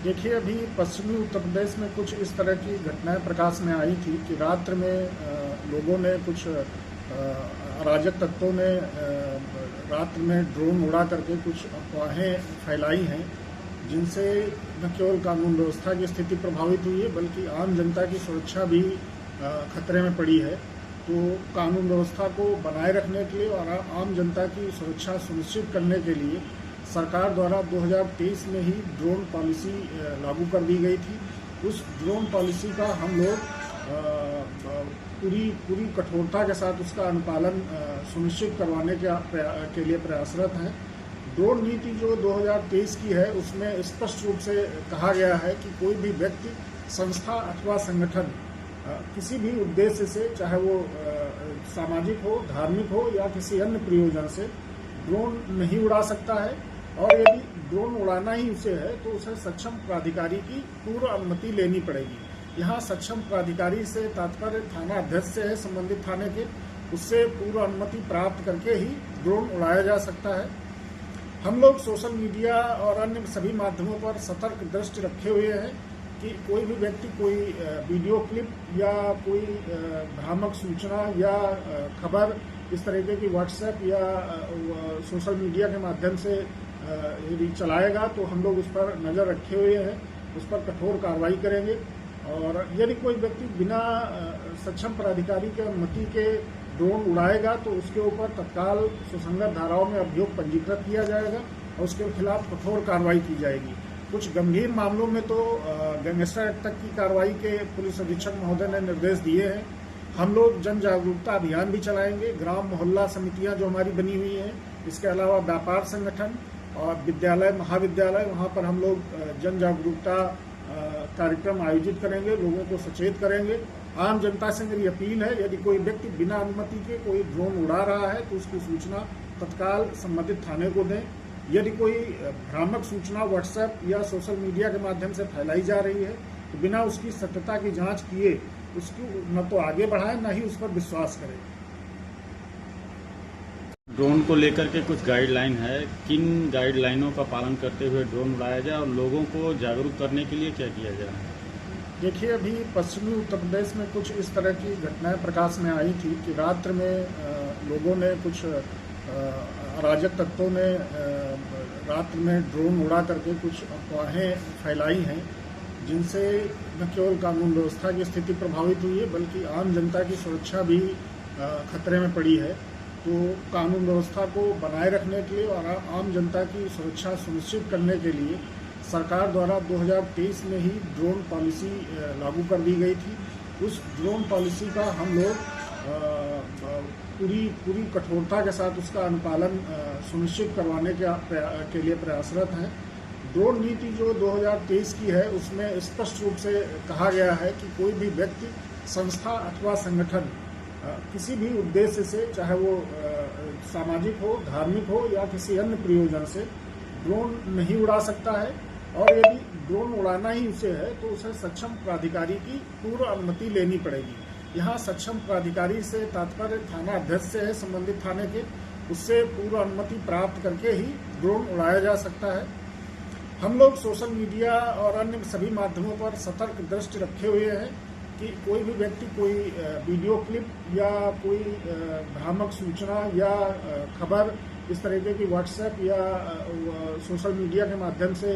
देखिए, अभी पश्चिमी उत्तर प्रदेश में कुछ इस तरह की घटनाएं प्रकाश में आई थी कि रात्र में लोगों ने कुछ अराजक तत्वों ने रात्र में ड्रोन उड़ा करके कुछ अफवाहें फैलाई हैं, जिनसे न केवल कानून व्यवस्था की स्थिति प्रभावित हुई है बल्कि आम जनता की सुरक्षा भी खतरे में पड़ी है। तो कानून व्यवस्था को बनाए रखने के लिए और आम जनता की सुरक्षा सुनिश्चित करने के लिए सरकार द्वारा 2023 में ही ड्रोन पॉलिसी लागू कर दी गई थी। उस ड्रोन पॉलिसी का हम लोग पूरी कठोरता के साथ उसका अनुपालन सुनिश्चित करवाने के लिए प्रयासरत हैं। ड्रोन नीति जो 2023 की है, उसमें स्पष्ट रूप से कहा गया है कि कोई भी व्यक्ति, संस्था अथवा संगठन किसी भी उद्देश्य से, चाहे वो सामाजिक हो, धार्मिक हो या किसी अन्य प्रयोजन से ड्रोन नहीं उड़ा सकता है। और यदि ड्रोन उड़ाना ही उसे है तो उसे सक्षम प्राधिकारी की पूर्व अनुमति लेनी पड़ेगी। यहाँ सक्षम प्राधिकारी से तात्पर्य थाना अध्यक्ष से है, संबंधित थाने के, उससे पूर्व अनुमति प्राप्त करके ही ड्रोन उड़ाया जा सकता है। हम लोग सोशल मीडिया और अन्य सभी माध्यमों पर सतर्क दृष्टि रखे हुए हैं कि कोई भी व्यक्ति कोई वीडियो क्लिप या कोई भ्रामक सूचना या खबर इस तरीके की व्हाट्सएप या सोशल मीडिया के माध्यम से यदि चलाएगा तो हम लोग उस पर नज़र रखे हुए हैं, उस पर कठोर कार्रवाई करेंगे। और यदि कोई व्यक्ति बिना सक्षम प्राधिकारी के अनुमति के ड्रोन उड़ाएगा तो उसके ऊपर तत्काल सुसंगत धाराओं में अभियोग पंजीकृत किया जाएगा और उसके खिलाफ कठोर कार्रवाई की जाएगी। कुछ गंभीर मामलों में तो गैंगस्टर एक्ट तक की कार्रवाई के पुलिस अधीक्षक महोदय ने निर्देश दिए हैं। हम लोग जन जागरूकता अभियान भी चलाएंगे। ग्राम मोहल्ला समितियां जो हमारी बनी हुई हैं, इसके अलावा व्यापार संगठन और विद्यालय, महाविद्यालय, वहां पर हम लोग जन जागरूकता कार्यक्रम आयोजित करेंगे, लोगों को सचेत करेंगे। आम जनता से मेरी अपील है, यदि कोई व्यक्ति बिना अनुमति के कोई ड्रोन उड़ा रहा है तो उसकी सूचना तत्काल संबंधित थाने को दें। यदि कोई भ्रामक सूचना व्हाट्सएप या सोशल मीडिया के माध्यम से फैलाई जा रही है तो बिना उसकी सत्यता की जांच किए उसको न तो आगे बढ़ाएं, न ही उस पर विश्वास करें। ड्रोन को लेकर के कुछ गाइडलाइन है, किन गाइडलाइनों का पालन करते हुए ड्रोन उड़ाया जाए और लोगों को जागरूक करने के लिए क्या किया जाए? देखिए, अभी पश्चिमी उत्तर प्रदेश में कुछ इस तरह की घटनाएं प्रकाश में आई थी कि रात्र में लोगों ने कुछ अराजक तत्वों ने रात्र में ड्रोन उड़ा करके कुछ अफवाहें फैलाई हैं, जिनसे न केवल कानून व्यवस्था की स्थिति प्रभावित हुई है बल्कि आम जनता की सुरक्षा भी खतरे में पड़ी है। तो कानून व्यवस्था को बनाए रखने के लिए और आम जनता की सुरक्षा सुनिश्चित करने के लिए सरकार द्वारा 2023 में ही ड्रोन पॉलिसी लागू कर दी गई थी। उस ड्रोन पॉलिसी का हम लोग पूरी कठोरता के साथ उसका अनुपालन सुनिश्चित करवाने के लिए प्रयासरत हैं। ड्रोन नीति जो 2023 की है, उसमें स्पष्ट रूप से कहा गया है कि कोई भी व्यक्ति, संस्था अथवा संगठन किसी भी उद्देश्य से, चाहे वो सामाजिक हो, धार्मिक हो या किसी अन्य प्रयोजन से ड्रोन नहीं उड़ा सकता है। और यदि ड्रोन उड़ाना ही उसे है तो उसे सक्षम प्राधिकारी की पूर्व अनुमति लेनी पड़ेगी। यहाँ सक्षम प्राधिकारी से तात्पर्य थाना अध्यक्ष से है, संबंधित थाने के, उससे पूर्व अनुमति प्राप्त करके ही ड्रोन उड़ाया जा सकता है। हम लोग सोशल मीडिया और अन्य सभी माध्यमों पर सतर्क दृष्टि रखे हुए हैं कि कोई भी व्यक्ति कोई वीडियो क्लिप या कोई भ्रामक सूचना या खबर इस तरीके की व्हाट्सएप या सोशल मीडिया के माध्यम से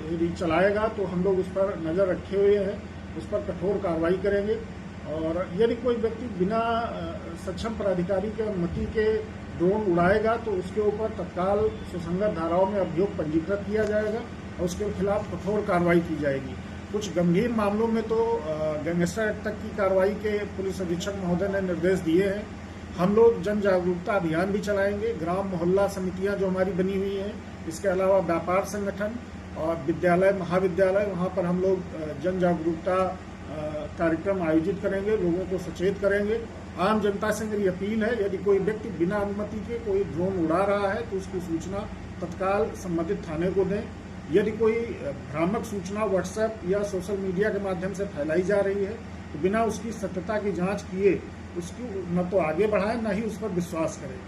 यदि चलाएगा तो हम लोग उस पर नज़र रखे हुए हैं, उस पर कठोर कार्रवाई करेंगे। और यदि कोई व्यक्ति बिना सक्षम प्राधिकारी के अनुमति के ड्रोन उड़ाएगा तो उसके ऊपर तत्काल सुसंगत धाराओं में अभियोग पंजीकृत किया जाएगा और उसके खिलाफ कठोर कार्रवाई की जाएगी। कुछ गंभीर मामलों में तो गैंगस्टर एक्ट तक की कार्रवाई के पुलिस अधीक्षक महोदय ने निर्देश दिए हैं। हम लोग जन जागरूकता अभियान भी चलाएंगे। ग्राम मोहल्ला समितियां जो हमारी बनी हुई हैं, इसके अलावा व्यापार संगठन और विद्यालय, महाविद्यालय, वहां पर हम लोग जन जागरूकता कार्यक्रम आयोजित करेंगे, लोगों को सचेत करेंगे। आम जनता से मेरी अपील है, यदि कोई व्यक्ति बिना अनुमति के कोई ड्रोन उड़ा रहा है तो उसकी सूचना तत्काल संबंधित थाने को दें। यदि कोई भ्रामक सूचना व्हाट्सएप या सोशल मीडिया के माध्यम से फैलाई जा रही है तो बिना उसकी सत्यता की जांच किए उसको न तो आगे बढ़ाएं, न ही उस पर विश्वास करें।